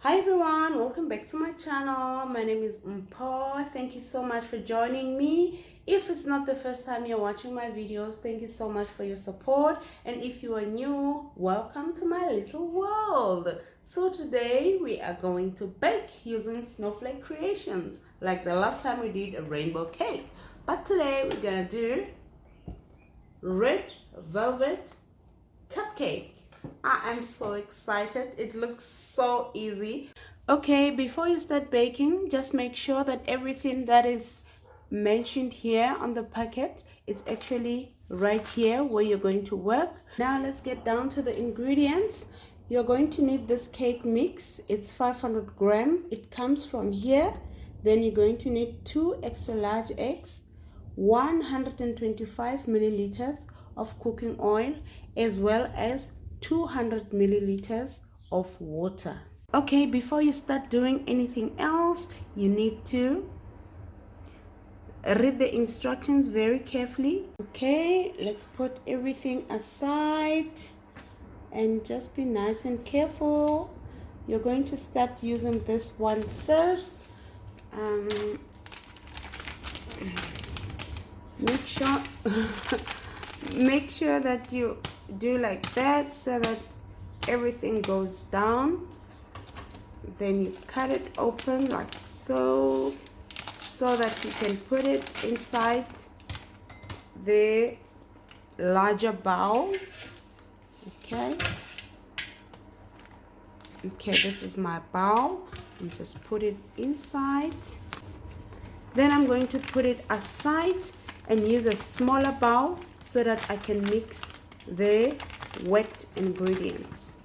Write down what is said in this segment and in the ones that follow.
Hi everyone, welcome back to my channel. My name is Mpo. Thank you so much for joining me. If it's not the first time you're watching my videos, thank you so much for your support. And if you are new, welcome to my little world. So today we are going to bake using Snowflake creations, like the last time we did a rainbow cake. But today we're gonna do red velvet cupcake. I am so excited. It looks so easy. Okay, before you start baking, just make sure that everything that is mentioned here on the packet is actually right here where you're going to work. Now let's get down to the ingredients. You're going to need this cake mix. It's 500 grams. It comes from here. Then you're going to need 2 extra large eggs, 125 milliliters of cooking oil, as well as 200 milliliters of water. Okay, before you start doing anything else, you need to read the instructions very carefully. Okay, let's put everything aside and just be nice and careful. You're going to start using this one first. Make sure make sure that you do like that so that everything goes down. Then you cut it open like so that you can put it inside the larger bowl. Okay, this is my bowl, and just put it inside. Then I'm going to put it aside and use a smaller bowl so that I can mix the wet ingredients.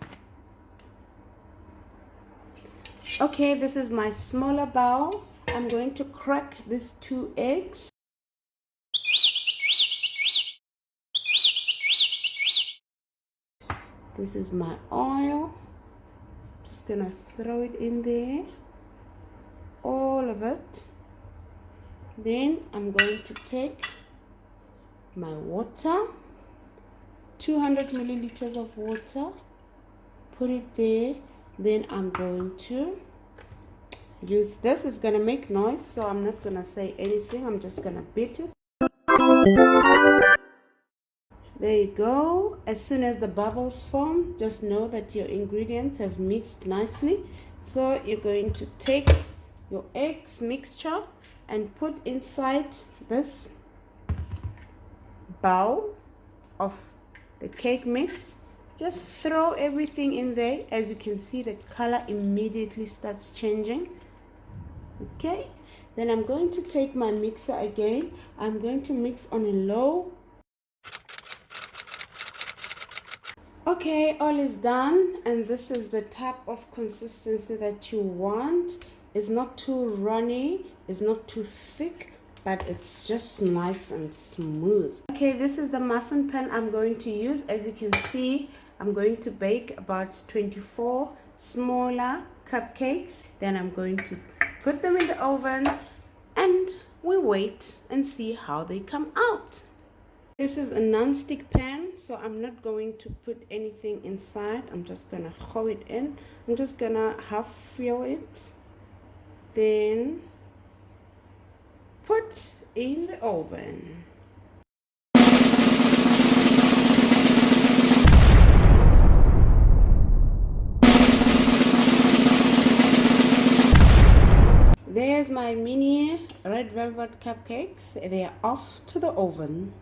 Okay, this is my smaller bowl. I'm going to crack these 2 eggs. This is my oil. Just gonna throw it in there, all of it. Then I'm going to take my water, 200 milliliters of water, put it there. Then I'm going to use this. It's gonna make noise, so I'm not gonna say anything. I'm just gonna beat it. There you go. As soon as the bubbles form, just know that your ingredients have mixed nicely. So you're going to take your eggs mixture and put inside this bowl of the cake mix. Just throw everything in there. As you can see, the color immediately starts changing. Okay, then I'm going to take my mixer again. I'm going to mix on a low. Okay, all is done, and this is the type of consistency that you want. It's not too runny, it's not too thick, but it's just nice and smooth. Okay, this is the muffin pan I'm going to use. As you can see, I'm going to bake about 24 smaller cupcakes. Then I'm going to put them in the oven and we wait and see how they come out. This is a non-stick pan, so I'm not going to put anything inside. I'm just gonna throw it in. I'm just gonna half fill it, then put in the oven. There's my mini red velvet cupcakes. They are off to the oven.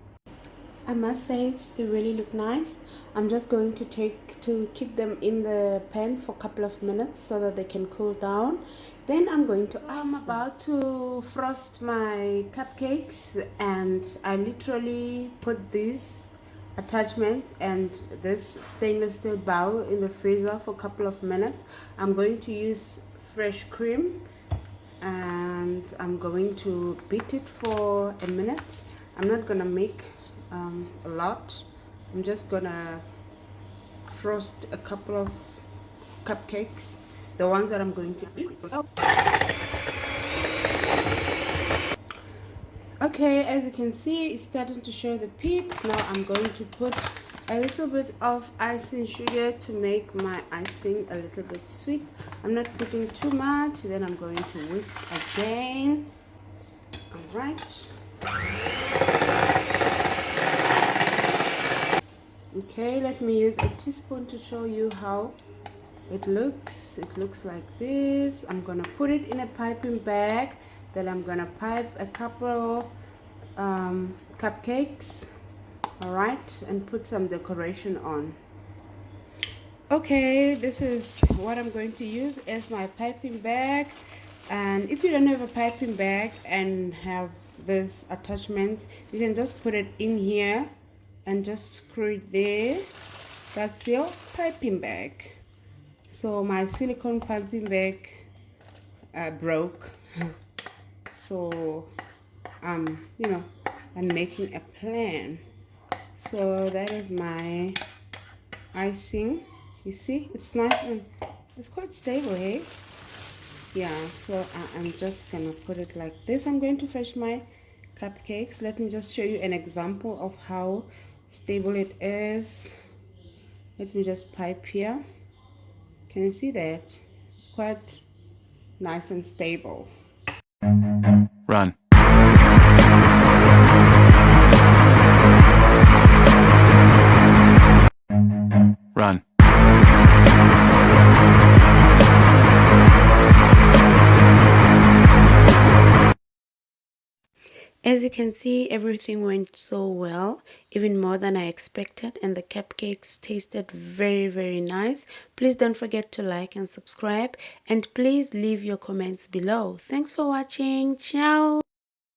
I must say they really look nice. I'm just going to keep them in the pan for a couple of minutes so that they can cool down. Then I'm going to I'm about to frost my cupcakes, and I literally put this attachment and this stainless steel bowl in the freezer for a couple of minutes. I'm going to use fresh cream and I'm going to beat it for a minute. I'm not gonna make a lot. I'm just gonna frost a couple of cupcakes, the ones that I'm going to eat. Okay, as you can see, it's starting to show the peaks. Now I'm going to put a little bit of icing sugar to make my icing a little bit sweet. I'm not putting too much, then I'm going to whisk again. All right. Okay, let me use a teaspoon to show you how it looks. It looks like this. I'm gonna put it in a piping bag. Then I'm gonna pipe a couple cupcakes. All right, and put some decoration on. Okay, this is what I'm going to use as my piping bag. And if you don't have a piping bag and have this attachment, you can just put it in here and just screw it there. That's your piping bag. So my silicone piping bag broke, so I'm making a plan. So that is my icing. You see, it's nice and it's quite stable, hey? Yeah, so I'm just gonna put it like this. I'm going to fetch my cupcakes. Let me just show you an example of how stable it is. Let me just pipe here. Can you see that? It's quite nice and stable. Run. Run. As you can see, everything went so well, even more than I expected, and the cupcakes tasted very, very nice. Please don't forget to like and subscribe, and please leave your comments below. Thanks for watching. Ciao.